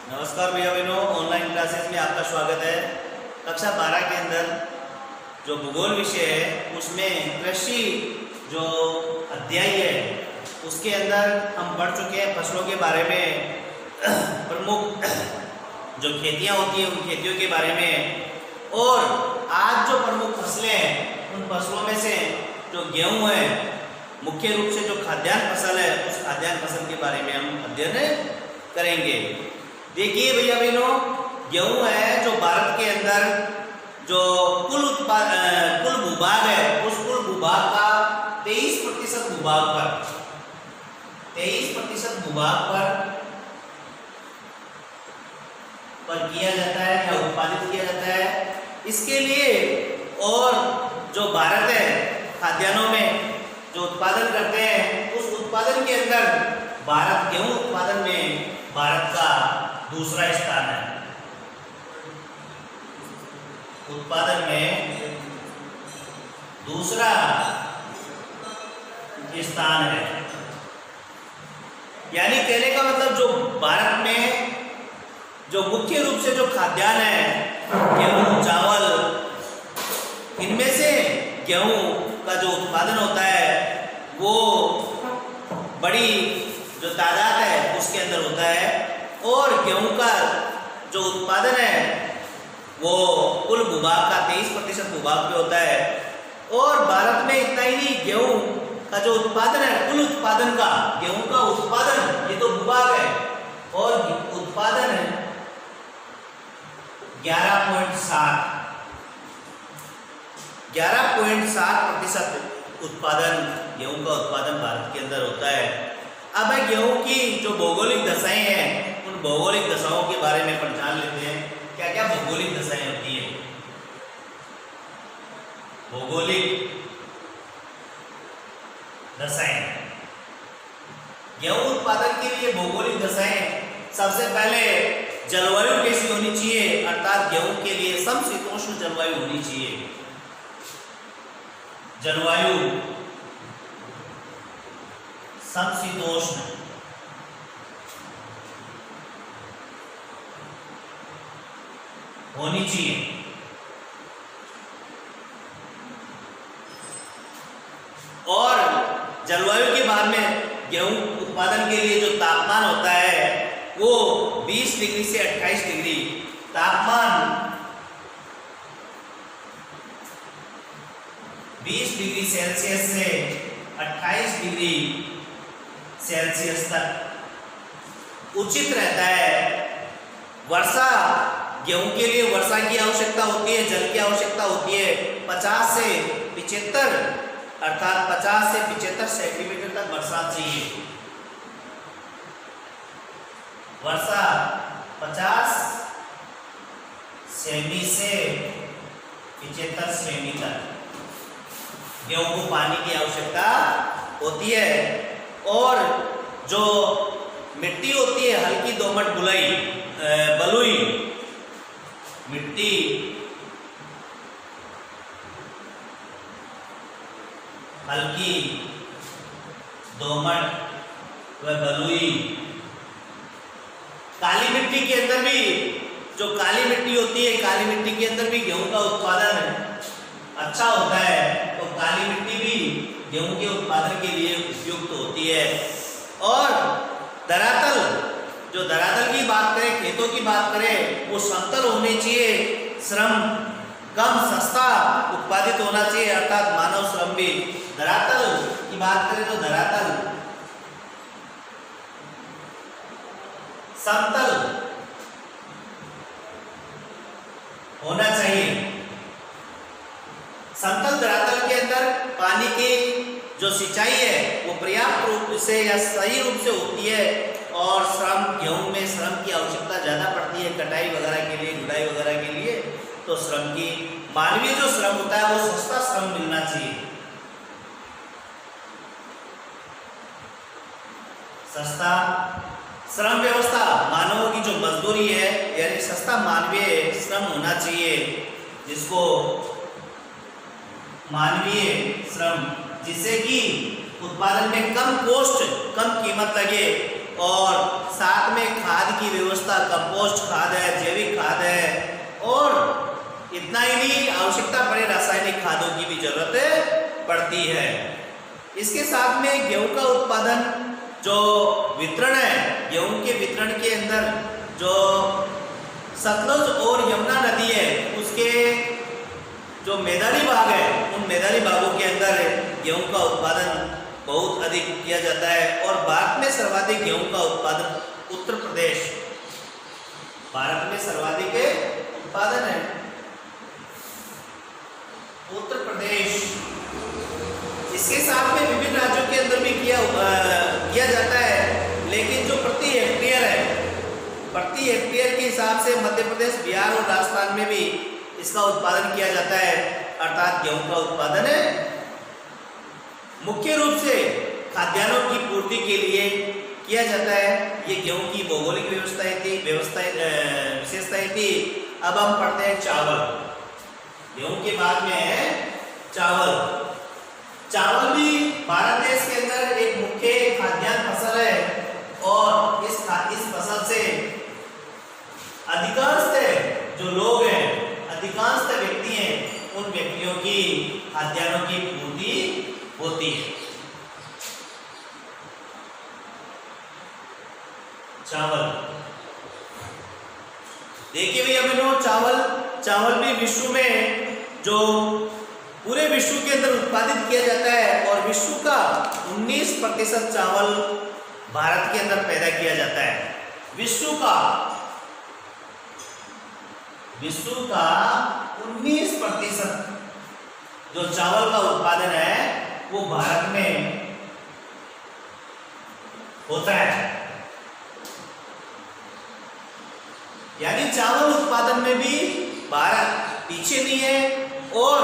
नमस्कार भैया बहनों, ऑनलाइन क्लासेस में आपका स्वागत है। कक्षा 12 के अंदर जो भूगोल विषय है उसमें कृषि जो अध्याय है उसके अंदर हम पढ़ चुके हैं फसलों के बारे में, प्रमुख जो खेतियां होती हैं उन खेतियों के बारे में। और आज जो प्रमुख फसलें हैं उन फसलों में से जो गेहूं है, मुख्य रूप से जो खाद्यान्न फसल है उस खाद्यान्न फसल के बारे में हम अध्ययन करेंगे। देखिए भैया बहनों, गेहूं है जो भारत के अंदर जो कुल भूभाग है उस कुल भूभाग का 23% भूभाग पर किया जाता है या उत्पादित किया जाता है। इसके लिए और जो भारत है खाद्यान्नों में जो उत्पादन करते हैं उस उत्पादन के अंदर भारत गेहूं उत्पादन में भारत का दूसरा स्थान है। उत्पादन में दूसरा स्थान है, यानी कहने का मतलब जो भारत में जो मुख्य रूप से जो खाद्यान्न है गेहूं चावल, इनमें से गेहूं का जो उत्पादन होता है वो बड़ी जो तादाद है उसके अंदर होता है। और गेहूं का जो उत्पादन है वो कुल भूभाग का 23% भूभाग पे होता है। और भारत में इतना ही नहीं, गेहूं का जो उत्पादन है कुल उत्पादन का, गेहूं का उत्पादन ये तो भूभाग है और उत्पादन है 11.7% उत्पादन गेहूं का उत्पादन भारत के अंदर होता है। अब गेहूं की जो भौगोलिक दशाएं हैं उन भौगोलिक दशाओं के बारे में पहचान लेते हैं। क्या क्या भौगोलिक दशाएं होती हैं? भौगोलिक दशाएं, गेहूं उत्पादन के लिए भौगोलिक दशाएं, सबसे पहले जलवायु कैसी होनी चाहिए, अर्थात गेहूं के लिए समशीतोष्ण जलवायु होनी चाहिए। जलवायु समशीतोष्ण होनी चाहिए। और जलवायु के बाद में गेहूं उत्पादन के लिए जो तापमान होता है वो 20 डिग्री से 28 डिग्री तापमान, 20 डिग्री सेल्सियस से 28 डिग्री सेल्सियस तक उचित रहता है। वर्षा, गेहूं के लिए वर्षा की आवश्यकता होती है, जल की आवश्यकता होती है 50 से 75 अर्थात 50 से 75 सेंटीमीटर तक बरसात चाहिए। वर्षा 50 सेमी से 75 सेमी तक गेहूं को पानी की आवश्यकता होती है। और जो मिट्टी होती है हल्की दोमट बलुई मिट्टी, हल्की दोमट व बलुई, काली मिट्टी के अंदर भी जो काली मिट्टी होती है, काली मिट्टी के अंदर भी गेहूं का उत्पादन अच्छा होता है। तो काली मिट्टी भी गेहूं के उत्पादन के लिए उपयुक्त होती है। और धरातल, जो धरातल की बात करें, खेतों की बात करें, वो समतल होने चाहिए, श्रम कम सस्ता उत्पादित होना चाहिए, अर्थात मानव श्रम भी। धरातल की बात करें तो धरातल समतल होना चाहिए। समतल धरातल के अंदर पानी की जो सिंचाई है वो पर्याप्त रूप से या सही रूप से होती है। और श्रम, गेहूं में श्रम की आवश्यकता ज़्यादा पड़ती है कटाई वगैरह के लिए, गुड़ाई वगैरह के लिए। तो श्रम की, मानवीय जो श्रम होता है वो सस्ता श्रम मिलना चाहिए, सस्ता श्रम व्यवस्था, मानवों की जो मजदूरी है यानी सस्ता मानवीय श्रम होना चाहिए, जिसको मानवीय श्रम, जिससे कि उत्पादन में कम कॉस्ट, कम कीमत लगे और साथ में खाद की व्यवस्था, कंपोस्ट खाद है, जैविक खाद है, और इतना ही नहीं, आवश्यकता पड़े रासायनिक खादों की भी जरूरत पड़ती है। इसके साथ में गेहूं का उत्पादन जो वितरण है, गेहूं के वितरण के अंदर जो सतलुज और यमुना नदी है उसके जो मैदानी भाग है, उन मैदानी भागों के अंदर गेहूं का उत्पादन बहुत अधिक किया जाता है। और भारत में सर्वाधिक गेहूं का उत्पादन उत्तर प्रदेश, भारत में सर्वाधिक उत्पादन है उत्तर प्रदेश। इसके साथ में विभिन्न राज्यों के अंदर भी किया जाता है, लेकिन जो प्रति हेक्टेयर है, प्रति हेक्टेयर के हिसाब से मध्य प्रदेश, बिहार और राजस्थान में भी इसका उत्पादन किया जाता है, अर्थात गेहूं का उत्पादन मुख्य रूप से खाद्यान्नों की पूर्ति के लिए किया जाता है। ये गेहूं की भौगोलिक विशेषताएं थी। अब हम पढ़ते हैं चावल। गेहूं के बाद में है चावल। चावल भी भारत देश के अंदर एक मुख्य खाद्यान्न फसल है, और इस फसल से अधिकांश जो लोग हैं, अधिकांश व्यक्ति हैं, उन व्यक्तियों की खाद्यान्नों की पूर्ति होती है। चावल देखिए भैया बहनों, चावल भी विश्व में जो पूरे विश्व के अंदर उत्पादित किया जाता है, और विश्व का 19% चावल भारत के अंदर पैदा किया जाता है। विश्व का 19% जो चावल का उत्पादन है वो भारत में होता है। यानी चावल उत्पादन में भी भारत पीछे नहीं है, और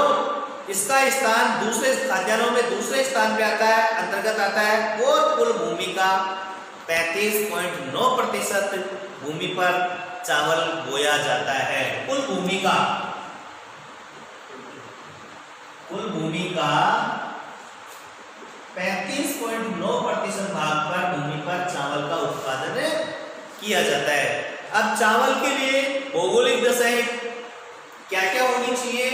इसका स्थान दूसरे खाद्यान्नों में दूसरे स्थान पे आता है, अंतर्गत आता है। और कुल भूमि का 35.9% भूमि पर चावल बोया जाता है। कुल भूमि का 35.9% भाग पर भूमि पर चावल का उत्पादन किया जाता है। अब चावल के लिए भौगोलिक दशाएं क्या क्या होनी चाहिए?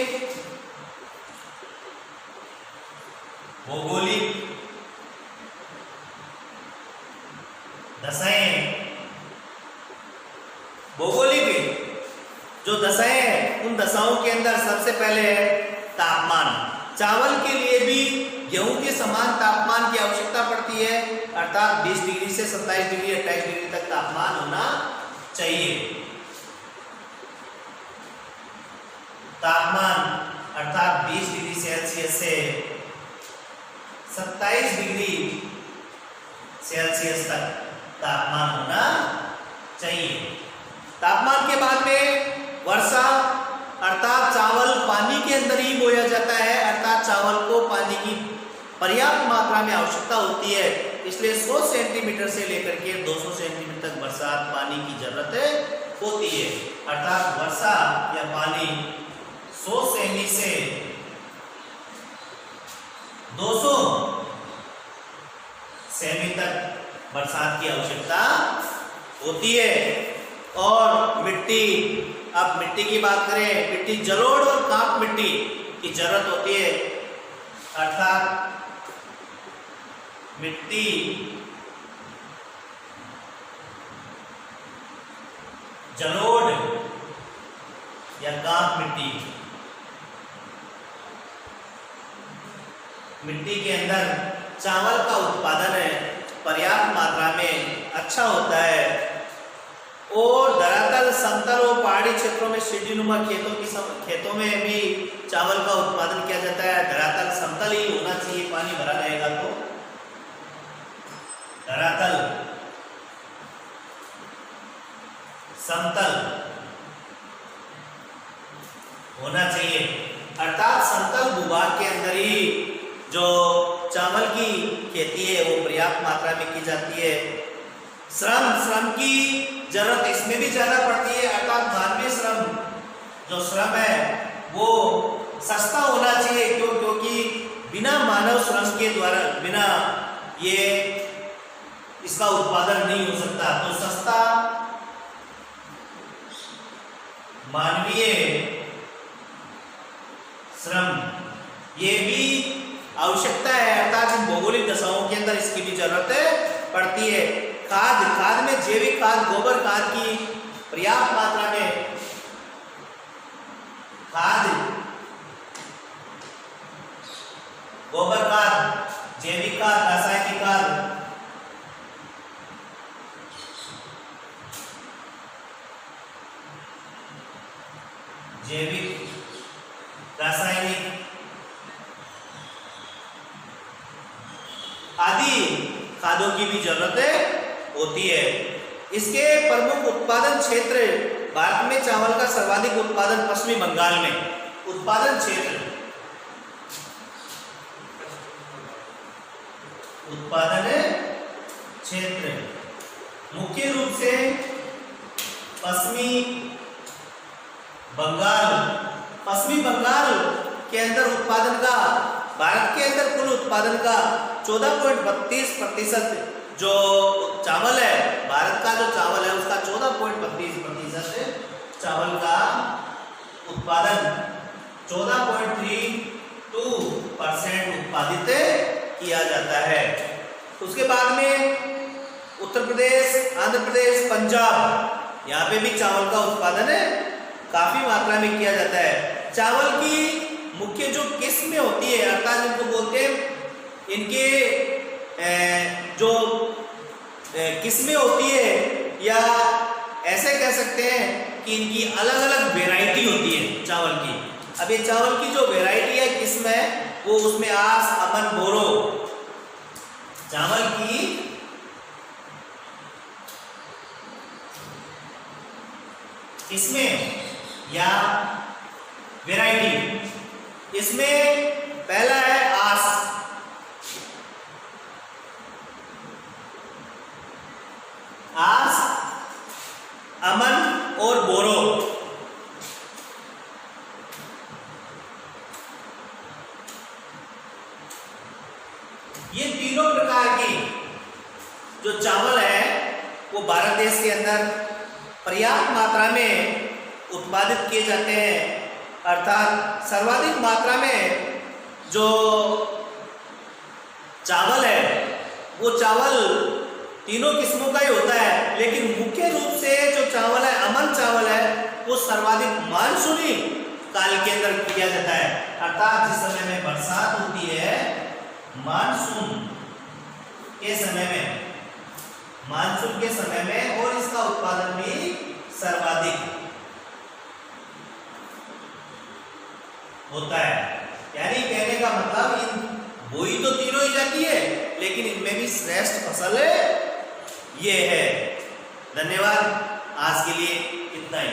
भौगोलिक दशाएं, भौगोलिक जो दशाएं हैं, उन दशाओं के अंदर सबसे पहले है तापमान। चावल के लिए भी गेहूं के समान तापमान की आवश्यकता पड़ती है, अर्थात 20 डिग्री से 27 डिग्री 28 डिग्री तक तापमान होना चाहिए। तापमान अर्थात 20 डिग्री सेल्सियस से 27 डिग्री सेल्सियस तक तापमान होना चाहिए। तापमान के बाद में वर्षा, अर्थात चावल पानी के अंदर ही बोया जाता है, अर्थात चावल को पानी की पर्याप्त मात्रा में आवश्यकता होती है, इसलिए 100 सेंटीमीटर से लेकर के 200 सेंटीमीटर तक बरसात पानी की जरूरत होती है। अर्थात वर्षा या पानी 100 सेमी से 200 सेमी तक बरसात की आवश्यकता होती है। और मिट्टी, अब मिट्टी की बात करें, मिट्टी जलोढ़ और काप मिट्टी की जरूरत होती है, अर्थात मिट्टी जलोढ़ या काप मिट्टी के अंदर चावल का उत्पादन पर्याप्त मात्रा में अच्छा होता है। और धरातल, समतल और पहाड़ी क्षेत्रों में सीढ़ीनुमा खेतों में भी चावल का उत्पादन किया जाता है। धरातल समतल ही होना चाहिए, पानी भरा रहेगा तो धरातल समतल होना चाहिए, अर्थात समतल भूभाग के अंदर ही जो चावल की खेती है वो पर्याप्त मात्रा में की जाती है। श्रम की जरूरत इसमें भी ज्यादा पड़ती है, अर्थात मानवीय श्रम जो श्रम है वो सस्ता होना चाहिए, क्योंकि बिना मानव श्रम के द्वारा, बिना ये इसका उत्पादन नहीं हो सकता। तो सस्ता मानवीय श्रम ये भी आवश्यकता है, अर्थात इन भौगोलिक दशाओं के अंदर इसकी भी जरूरत पड़ती है। खाद में जैविक खाद, गोबर खाद की पर्याप्त मात्रा में गोबर खाद, जैविक खाद, रासायनिक खाद, जैविक, रासायनिक आदि खादों की भी जरूरत होती है। इसके प्रमुख उत्पादन क्षेत्र भारत में चावल का सर्वाधिक उत्पादन पश्चिमी बंगाल में। उत्पादन क्षेत्र मुख्य रूप से पश्चिमी बंगाल के अंदर उत्पादन का, भारत के अंदर कुल उत्पादन का 14.32% जो चावल है, भारत का जो चावल है उसका 14.32% चावल का उत्पादन, 14.32% उत्पादित किया जाता है। उसके बाद में उत्तर प्रदेश, आंध्र प्रदेश, पंजाब, यहाँ पे भी चावल का उत्पादन काफी मात्रा में किया जाता है। चावल की मुख्य जो किस्में होती है, अर्थात इनको बोलते हैं, इनके जो किस्में होती है, या ऐसे कह सकते हैं कि इनकी अलग अलग वैरायटी होती है चावल की। अब ये चावल की जो वैरायटी है, किस्म है, वो उसमें आस, अमन, बोरो चावल की किस्में या वैरायटी। इसमें पहला है आस। अमन और बोरो। ये तीनों प्रकार की जो चावल है वो भारत देश के अंदर पर्याप्त मात्रा में उत्पादित किए जाते हैं, अर्थात सर्वाधिक मात्रा में जो चावल है वो चावल तीनों किस्मों का ही होता है, लेकिन मुख्य रूप से जो चावल है, अमन चावल है, वो सर्वाधिक मानसूनी काल के अंदर किया जाता है, अर्थात जिस समय में बरसात होती है, मानसून के समय में, और इसका उत्पादन भी सर्वाधिक होता है। यानी कहने का मतलब इन बोई तो तीनों ही जाती है, लेकिन इनमें भी श्रेष्ठ फसल ये है। धन्यवाद, आज के लिए इतना ही।